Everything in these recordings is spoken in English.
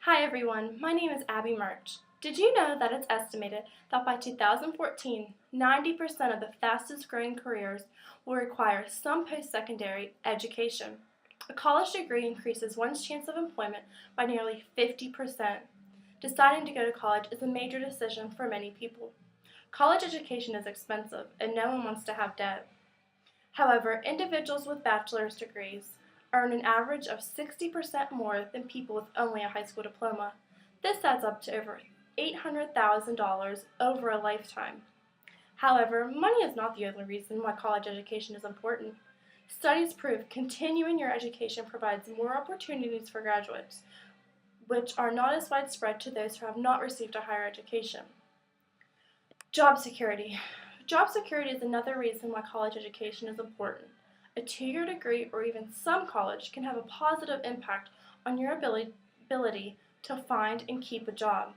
Hi everyone, my name is Abbie Mirich. Did you know that it's estimated that by 2014, 90% of the fastest growing careers will require some post-secondary education? A college degree increases one's chance of employment by nearly 50%. Deciding to go to college is a major decision for many people. College education is expensive and no one wants to have debt. However, individuals with bachelor's degrees earn an average of 60% more than people with only a high school diploma. This adds up to over $800,000 over a lifetime. However, money is not the only reason why college education is important. Studies prove continuing your education provides more opportunities for graduates, which are not as widespread to those who have not received a higher education. Job security. Job security is another reason why college education is important. A two-year degree or even some college can have a positive impact on your ability to find and keep a job.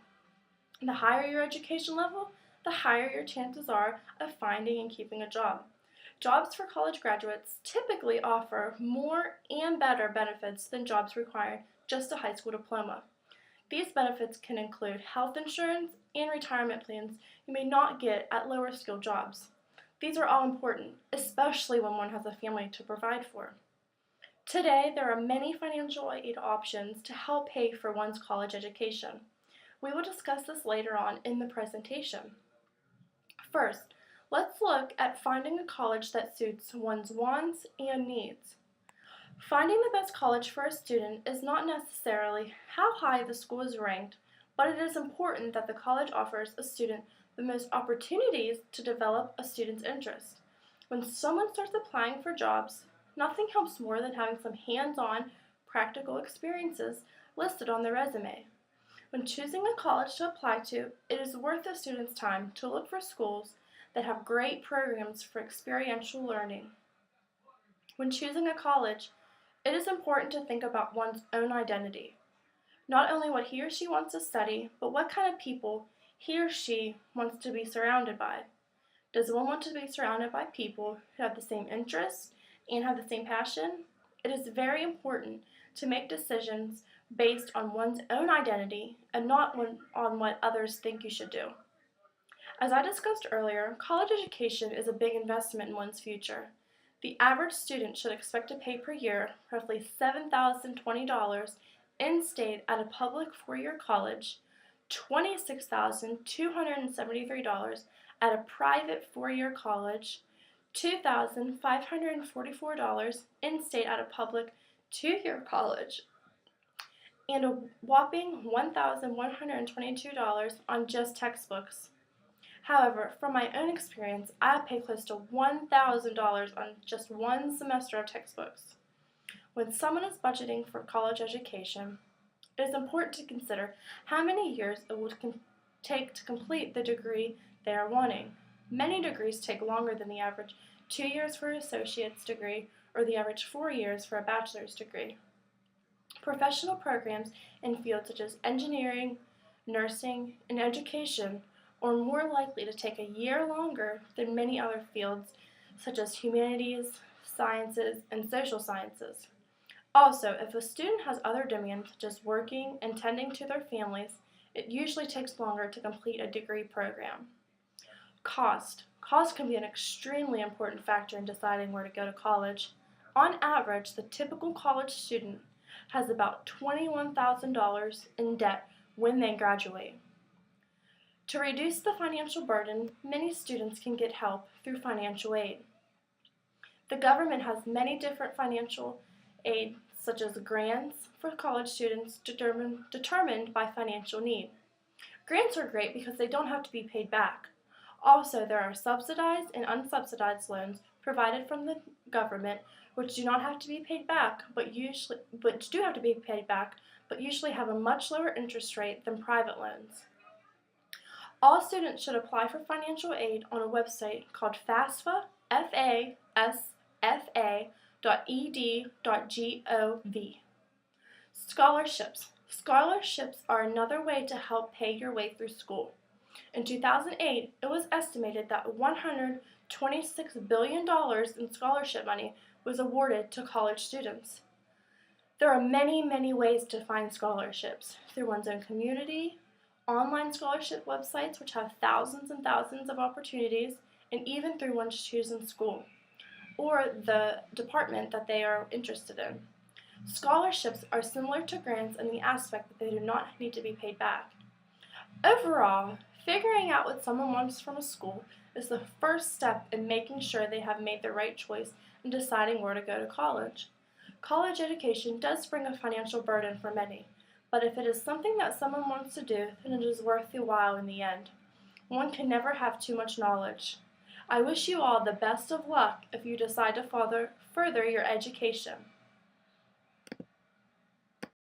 The higher your education level, the higher your chances are of finding and keeping a job. Jobs for college graduates typically offer more and better benefits than jobs requiring just a high school diploma. These benefits can include health insurance and retirement plans you may not get at lower skilled jobs. These are all important, especially when one has a family to provide for. Today, there are many financial aid options to help pay for one's college education. We will discuss this later on in the presentation. First, let's look at finding a college that suits one's wants and needs. Finding the best college for a student is not necessarily how high the school is ranked, but it is important that the college offers a student the most opportunities to develop a student's interest. When someone starts applying for jobs, nothing helps more than having some hands-on, practical experiences listed on their resume. When choosing a college to apply to, it is worth a student's time to look for schools that have great programs for experiential learning. When choosing a college, it is important to think about one's own identity. Not only what he or she wants to study, but what kind of people he or she wants to be surrounded by. Does one want to be surrounded by people who have the same interests and have the same passion? It is very important to make decisions based on one's own identity and not on what others think you should do. As I discussed earlier, college education is a big investment in one's future. The average student should expect to pay per year roughly $7,020 in-state at a public four-year college, $26,273 at a private four-year college, $2,544 in-state at a public two-year college, and a whopping $1,122 on just textbooks. However, from my own experience, I have paid close to $1,000 on just one semester of textbooks. When someone is budgeting for college education, it is important to consider how many years it will take to complete the degree they are wanting. Many degrees take longer than the average 2 years for an associate's degree or the average 4 years for a bachelor's degree. Professional programs in fields such as engineering, nursing, and education are more likely to take a year longer than many other fields such as humanities, sciences, and social sciences. Also, if a student has other demands such as working and tending to their families, it usually takes longer to complete a degree program. Cost. Cost can be an extremely important factor in deciding where to go to college. On average, the typical college student has about $21,000 in debt when they graduate. To reduce the financial burden, many students can get help through financial aid. The government has many different financial aid, such as grants for college students determined by financial need. Grants are great because they don't have to be paid back. Also, there are subsidized and unsubsidized loans provided from the government which do not have to be paid back, but usually have a much lower interest rate than private loans. All students should apply for financial aid on a website called FAFSA, FASFA.ed.gov. Scholarships. Scholarships are another way to help pay your way through school. In 2008, it was estimated that $126 billion in scholarship money was awarded to college students. There are many, many ways to find scholarships through one's own community, online scholarship websites which have thousands and thousands of opportunities, and even through one's chosen school or the department that they are interested in. Scholarships are similar to grants in the aspect that they do not need to be paid back. Overall, figuring out what someone wants from a school is the first step in making sure they have made the right choice in deciding where to go to college. College education does bring a financial burden for many, but if it is something that someone wants to do, then it is worth the while in the end. One can never have too much knowledge. I wish you all the best of luck if you decide to further your education.